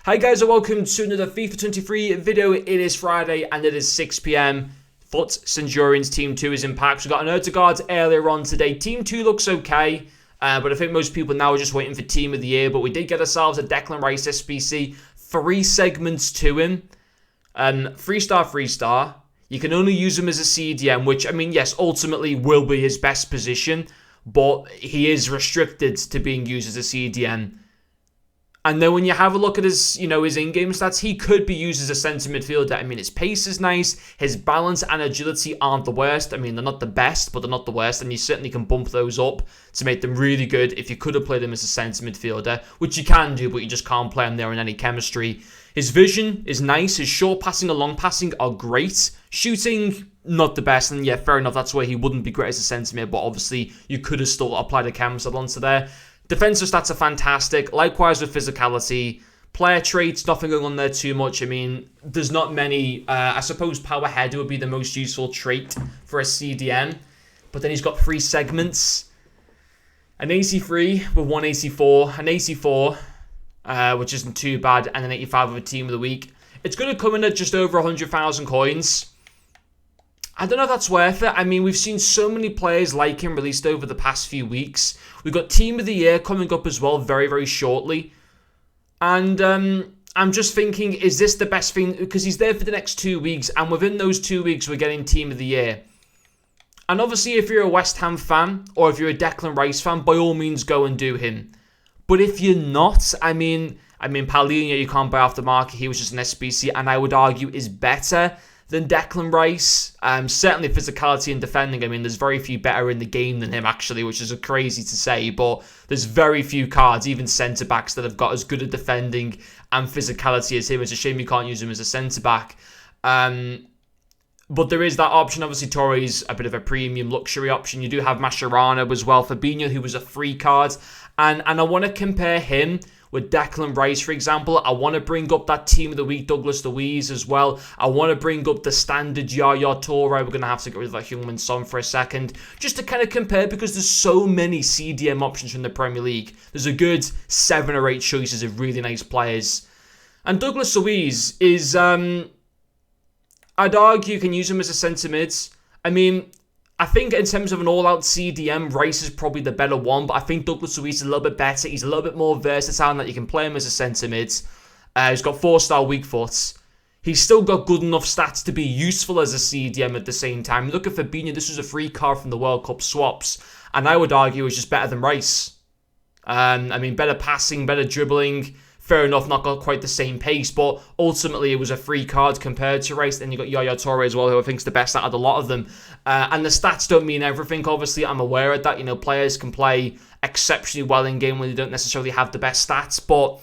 Hi guys and welcome to another FIFA 23 video. It is Friday and it is 6 PM. Foot Centurions Team 2 is in packs. We got an Odegaard earlier on today. Team 2 looks okay, but I think most people now are just waiting for Team of the Year. But we did get ourselves a Declan Rice SBC. 3 segments to him. 3-star. You can only use him as a CDM, which, I mean, yes, ultimately will be his best position. But he is restricted to being used as a CDM. And then when you have a look at his, his in-game stats, he could be used as a centre midfielder. I mean, his pace is nice. His balance and agility aren't the worst. I mean, they're not the best, but they're not the worst. And you certainly can bump those up to make them really good if you could have played him as a centre midfielder, which you can do, but you just can't play him there in any chemistry. His vision is nice. His short passing and long passing are great. Shooting, not the best. And yeah, fair enough. That's where he wouldn't be great as a centre mid, but obviously you could have still applied a chem stat onto there. Defensive stats are fantastic. Likewise with physicality. Player traits, nothing going on there too much. I mean, there's not many. I suppose power header would be the most useful trait for a CDM. But then he's got 3 segments. An 83 with 1 84. An 84, which isn't too bad. And an 85 with a Team of the Week. It's going to come in at just over 100,000 coins. I don't know if that's worth it. I mean, we've seen so many players like him released over the past few weeks. We've got Team of the Year coming up as well very, very shortly. And I'm just thinking, is this the best thing? Because he's there for the next 2 weeks. And within those 2 weeks, we're getting Team of the Year. And obviously, if you're a West Ham fan or if you're a Declan Rice fan, by all means, go and do him. But if you're not, I mean, Paulinho, you can't buy off the market. He was just an SBC. And I would argue is better than Declan Rice. Certainly physicality and defending. I mean, there's very few better in the game than him, actually, which is crazy to say. But there's very few cards, even centre-backs, that have got as good at defending and physicality as him. It's a shame you can't use him as a centre-back. But there is that option. Obviously, Torre's a bit of a premium luxury option. You do have Mascherano as well. Fabinho, who was a free card. And I want to compare him with Declan Rice, for example. I want to bring up that Team of the Week, Douglas Luiz, as well. I want to bring up the standard Yaya Toure. We're going to have to get rid of that Heung-min Son for a second, just to kind of compare, because there's so many CDM options from the Premier League. There's a good 7 or 8 choices of really nice players. And Douglas Luiz is, I'd argue you can use him as a centre mid. I mean, I think in terms of an all-out CDM, Rice is probably the better one, but I think Douglas Luiz is a little bit better. He's a little bit more versatile in that you can play him as a centre mid. He's got 4-star weak foot. He's still got good enough stats to be useful as a CDM at the same time. Look at Fabinho. This was a free card from the World Cup swaps, and I would argue it's just better than Rice. I mean, better passing, better dribbling. Fair enough, not got quite the same pace, but ultimately it was a free card compared to Rice. Then you got Yaya Toure as well, who I think is the best out of a lot of them. And the stats don't mean everything, obviously. I'm aware of that. Players can play exceptionally well in game when they don't necessarily have the best stats. But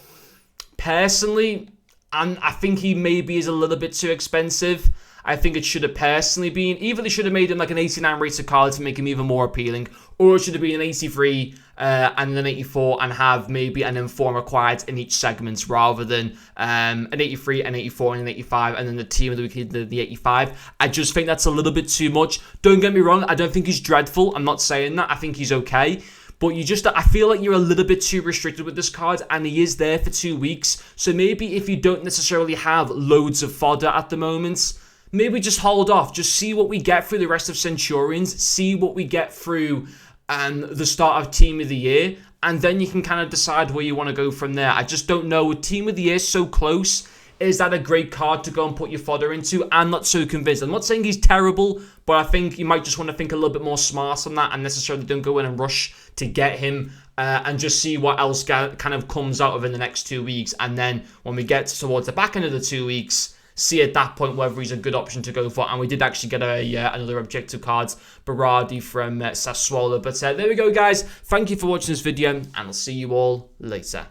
personally, I think he maybe is a little bit too expensive. I think it should have personally been, either they should have made him like an 89 rated card to make him even more appealing, or it should have been an 83 and an 84 and have maybe an inform required in each segment, rather than an 83, an 84, and an 85, and then the Team of the Week, the 85. I just think that's a little bit too much. Don't get me wrong, I don't think he's dreadful. I'm not saying that. I think he's okay. But I feel like you're a little bit too restricted with this card, and he is there for 2 weeks. So maybe if you don't necessarily have loads of fodder at the moment, maybe just hold off. Just see what we get through the rest of Centurions. See what we get through the start of Team of the Year. And then you can kind of decide where you want to go from there. I just don't know. With Team of the Year so close, is that a great card to go and put your fodder into? I'm not so convinced. I'm not saying he's terrible, but I think you might just want to think a little bit more smart on that and necessarily don't go in and rush to get him. And just see what else kind of comes out of in the next 2 weeks. And then when we get towards the back end of the 2 weeks, see at that point whether he's a good option to go for. And we did actually get another objective card, Berardi from Sassuolo. But there we go, guys. Thank you for watching this video, and I'll see you all later.